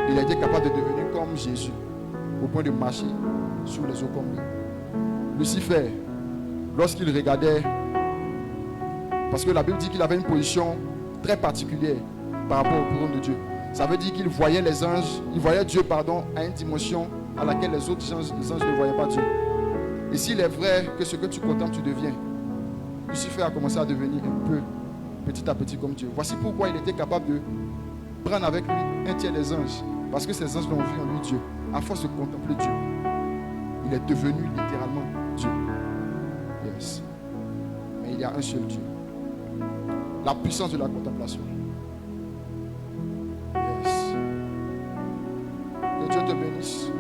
Speaker 1: il a été capable de devenir comme Jésus, au point de marcher sur les eaux comme lui. Lucifer, lorsqu'il regardait, parce que la Bible dit qu'il avait une position très particulière par rapport au couronne de Dieu. Ça veut dire qu'il voyait les anges, il voyait Dieu, à une dimension à laquelle les autres anges ne voyaient pas Dieu. Et s'il est vrai que ce que tu contemples, tu deviens, Lucifer a commencé à devenir un peu, petit à petit comme Dieu. Voici pourquoi il était capable de prendre avec lui un tiers des anges. Parce que ces anges l'ont vu en lui Dieu. À force de contempler Dieu, il est devenu littéralement Dieu. Yes. Mais il y a un seul Dieu. La puissance de la contemplation. Yes. Que Dieu te bénisse.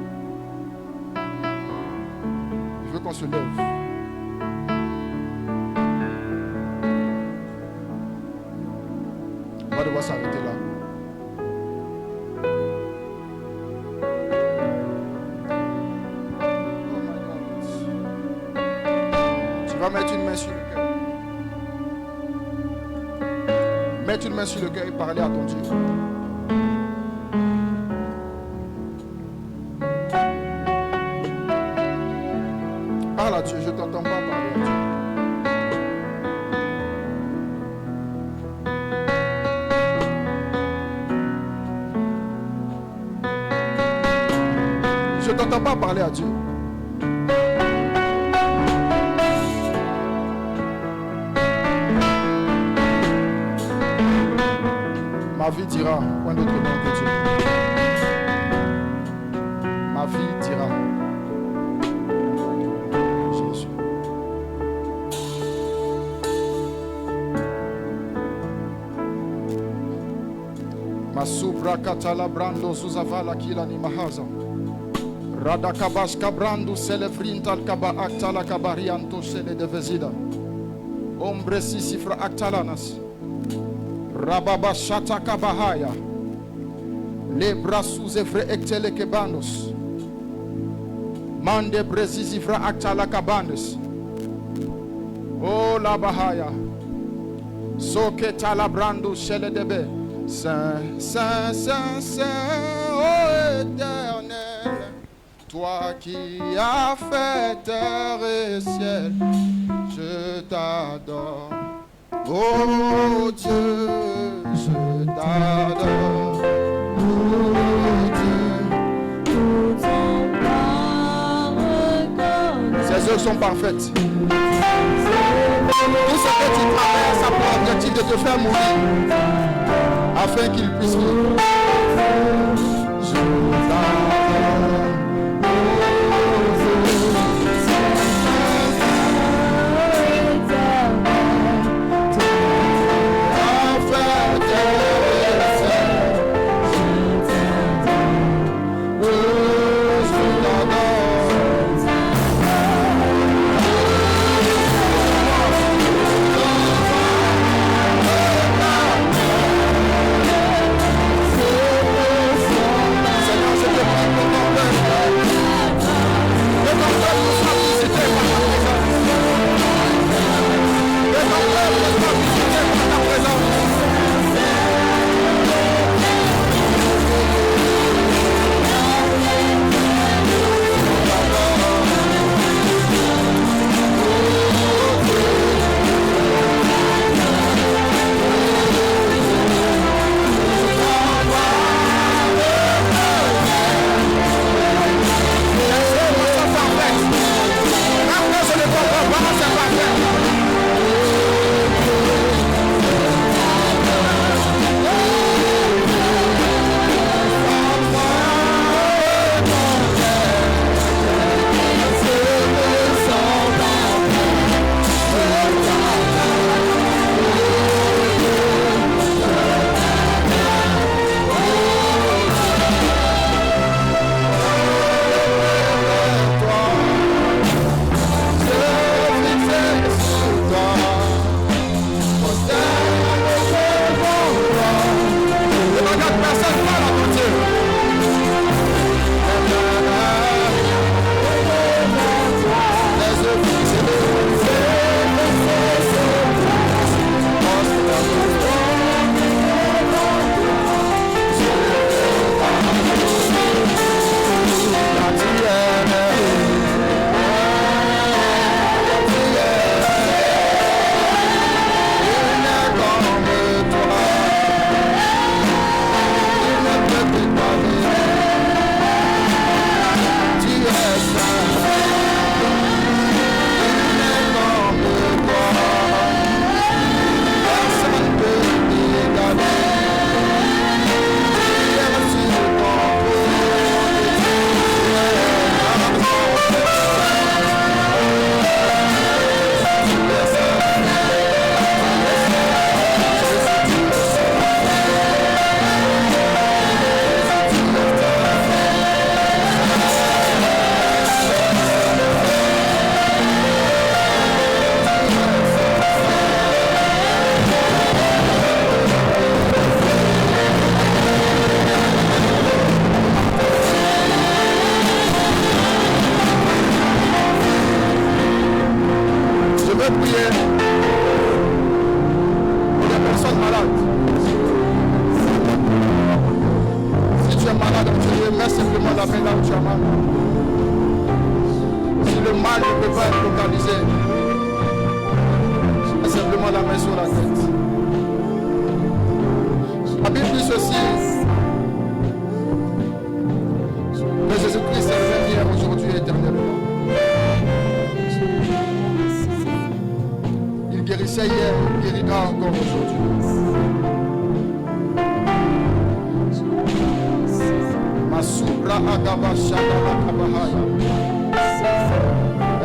Speaker 1: Je veux qu'on se lève. On va devoir s'arrêter là. Tu vas mettre une main sur le cœur. Mettre une main sur le cœur et parler à ton Dieu. Parle à Dieu, je ne t'entends pas parler à Dieu. Je ne t'entends pas parler à Dieu. Ma vie dira, point d'autre nom que Dieu. Ma vie dira. Jésus. Ma subra katala brando zuzavala kila ni mahaza. Radakabash kabrando selefrintal kaba aktala kabarianto sele de vezida. Ombre sisifra aktalanas. Rababa shata kabahaya. Le brasus evre ektele kebanos. Mande Brezizivra Achala Cabanes. Oh la Bahaya. Soke Talabrando Sheledebe. Saint, Saint, Saint, Saint, ô Éternel, toi qui as fait terre et ciel, je t'adore. Oh Dieu, je t'adore. Oh Dieu, ces œuvres sont parfaites. Tout ce que tu traverses a pour objectif de te faire mourir, afin qu'il puisse vivre. Je t'adore.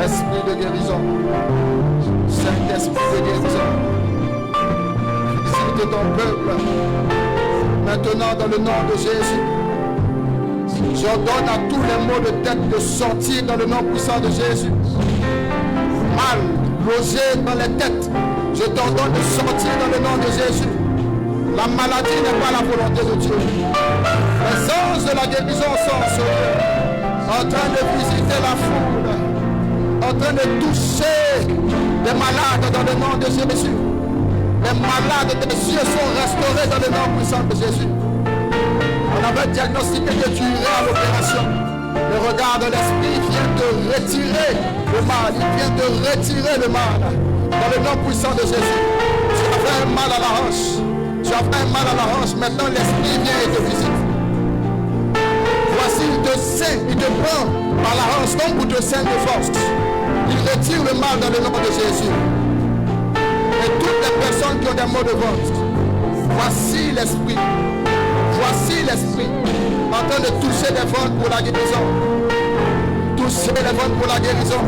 Speaker 1: Esprit de guérison, Saint-Esprit de guérison, visite ton peuple maintenant dans le nom de Jésus. J'ordonne à tous les maux de tête de sortir dans le nom puissant de Jésus. Mal logé dans les têtes, je t'ordonne de sortir dans le nom de Jésus. La maladie n'est pas la volonté de Dieu. Les anges de la guérison sont sur eux. en train de visiter la foule, en train de toucher les malades dans le nom de Jésus. Les malades des cieux sont restaurés dans le nom puissant de Jésus. On avait diagnostiqué que tu irais à l'opération. Le regard de l'esprit vient de retirer le mal. Il vient de retirer le mal dans le nom puissant de Jésus. Tu as fait un mal à la hanche. Tu as fait un mal à la hanche. Maintenant l'esprit vient et te visite. Voici, il te saigne, il te prend par la hanche comme pour te saigne de force. Il retire le mal dans le nom de Jésus. Et toutes les personnes qui ont des maux de ventre, voici l'esprit. Voici l'esprit en train de toucher les ventres pour la guérison. Toucher les ventres pour la guérison.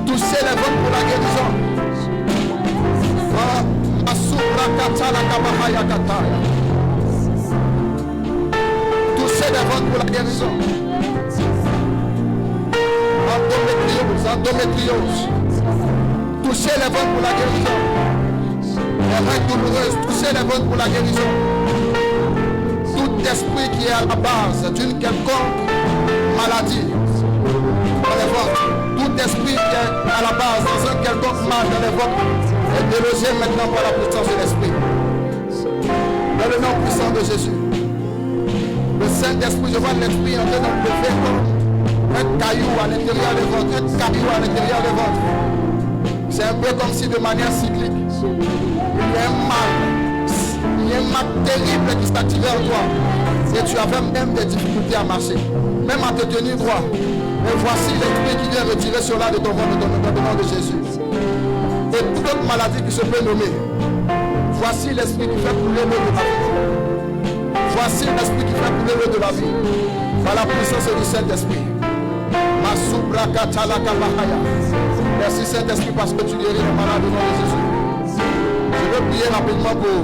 Speaker 1: Toucher les ventres pour la guérison. Toucher les ventres pour la guérison. Endométriose. Touchez les ventres pour la guérison. Les règles douloureuses, touchez les ventres pour la guérison. Tout esprit qui est à la base d'une quelconque maladie dans les ventres, tout esprit qui est à la base dans un quelconque mal dans les ventres est délogé maintenant par la puissance de l'esprit. Dans le nom puissant de Jésus. Le Saint-Esprit, je vois l'esprit en train de lever comme un caillou à l'intérieur des ventres, un caillou à l'intérieur des ventres. C'est un peu comme si de manière cyclique, il y a un mal terrible qui s'active en toi. Et tu avais même des difficultés à marcher, même à te tenir droit. Et voici l'esprit qui vient retirer cela de ton ventre dans le nom de Jésus. Et toute autre maladie qui se peut nommer. Voici l'esprit qui fait couler l'eau de la vie. Voici l'esprit qui fait couler l'eau de la vie. Par la puissance du Saint-Esprit. Merci Saint-Esprit parce que tu guéris les malades au nom de Jésus. Je veux prier rapidement pour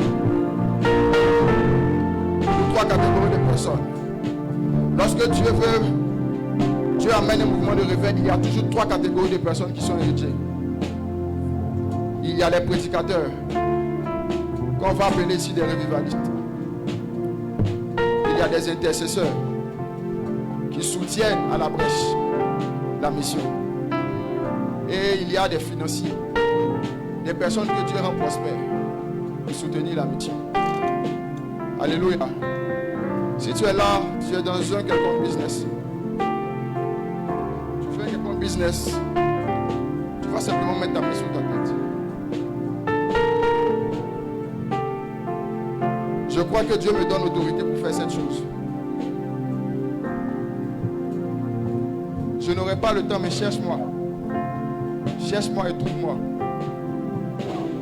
Speaker 1: 3 catégories de personnes. Lorsque Dieu amène un mouvement de réveil, il y a toujours 3 catégories de personnes qui sont héritiers. Il y a les prédicateurs, qu'on va appeler ici des revivalistes. Il y a des intercesseurs qui soutiennent à la brèche la mission. Et il y a des financiers, des personnes que Dieu rend prospères pour soutenir la mission. Alléluia. Si tu es là, tu es dans un quelconque business. Tu fais un quelconque business, tu vas simplement mettre ta main sur ta tête. Je crois que Dieu me donne l'autorité pour faire cette chose. Je n'aurai pas le temps, mais cherche-moi. Cherche-moi et trouve-moi.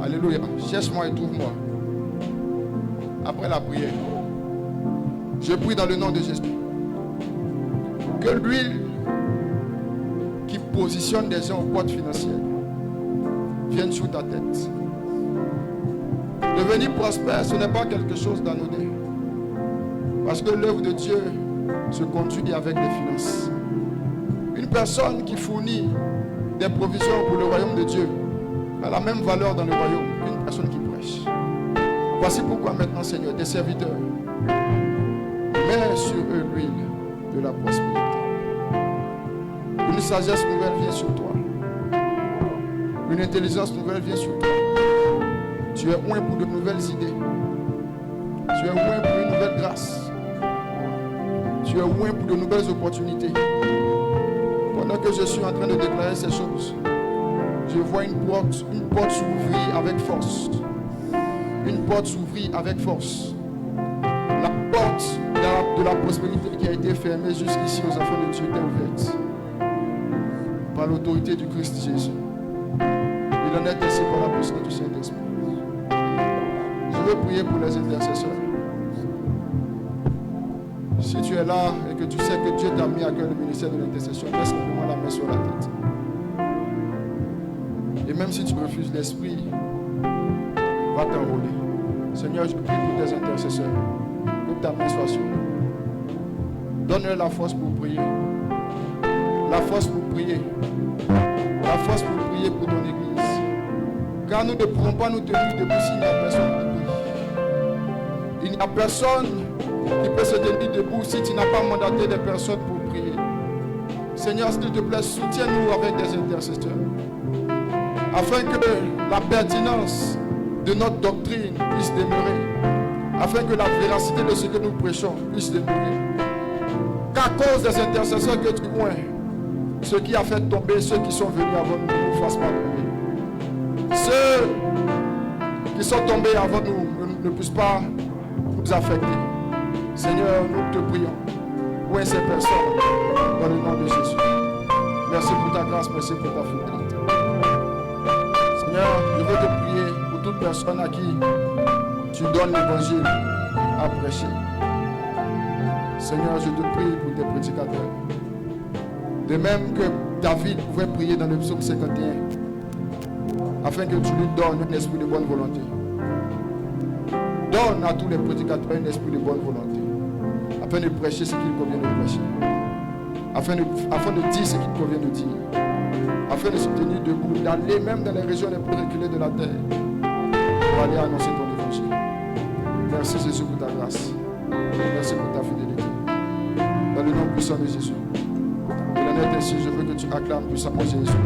Speaker 1: Alléluia. Cherche-moi et trouve-moi. Après la prière, je prie dans le nom de Jésus que l'huile qui positionne des gens aux portes financières vienne sur ta tête. Devenir prospère, ce n'est pas quelque chose d'anodin. Parce que l'œuvre de Dieu se conduit avec des finances. Une personne qui fournit des provisions pour le royaume de Dieu a la même valeur dans le royaume qu'une personne qui prêche. Voici pourquoi maintenant, Seigneur, tes serviteurs, mets sur eux l'huile de la prospérité. Une sagesse nouvelle vient sur toi. Une intelligence nouvelle vient sur toi. Tu es oint pour de nouvelles idées. Tu es oint pour une nouvelle grâce. Tu es oint pour de nouvelles opportunités. Pendant que je suis en train de déclarer ces choses, je vois une porte s'ouvrir avec force. Une porte s'ouvrir avec force. La porte de la prospérité qui a été fermée jusqu'ici aux enfants de Dieu est ouverte. Par l'autorité du Christ Jésus. Il en est ainsi par la puissance du Saint-Esprit. Je veux prier pour les intercesseurs. Si tu es là et que tu sais que Dieu t'a mis à cœur le ministère de l'intercession, laisse simplement la main sur la tête. Et même si tu refuses, l'esprit va t'enrôler. Seigneur, je prie pour tes intercesseurs. Que ta main soit sur eux. Donne-leur la force pour prier. La force pour prier. La force pour prier pour ton église. Car nous ne pourrons pas nous tenir debout s'il n'y a personne qui prie. Il n'y a personne qui peut se tenir debout si tu n'as pas mandaté des personnes pour prier. Seigneur, s'il te plaît, soutiens-nous avec des intercesseurs. Afin que la pertinence de notre doctrine puisse demeurer. Afin que la véracité de ce que nous prêchons puisse demeurer. Qu'à cause des intercesseurs que tu oins, ceux qui a fait tomber, ceux qui sont venus avant nous, ne nous fassent pas tomber. Ceux qui sont tombés avant nous ne puissent pas nous affecter. Seigneur, nous te prions. Où est ces personnes? Dans le nom de Jésus. Merci pour ta grâce, merci pour ta fidélité. Seigneur, je veux te prier pour toute personne à qui tu donnes l'évangile à prêcher. Seigneur, je te prie pour tes prédicateurs. De même que David pouvait prier dans le psaume 51, afin que tu lui donnes un esprit de bonne volonté. Donne à tous les prédicateurs un esprit de bonne volonté, afin de prêcher ce qu'il convient de prêcher, afin de dire ce qu'il convient de dire, afin de se tenir debout, d'aller même dans les régions les plus reculées de la terre, pour aller annoncer ton évangile. Merci Jésus pour ta grâce. Merci pour ta fidélité. Dans le nom puissant de Jésus. De la nette ainsi, je veux que tu acclames puissamment Jésus.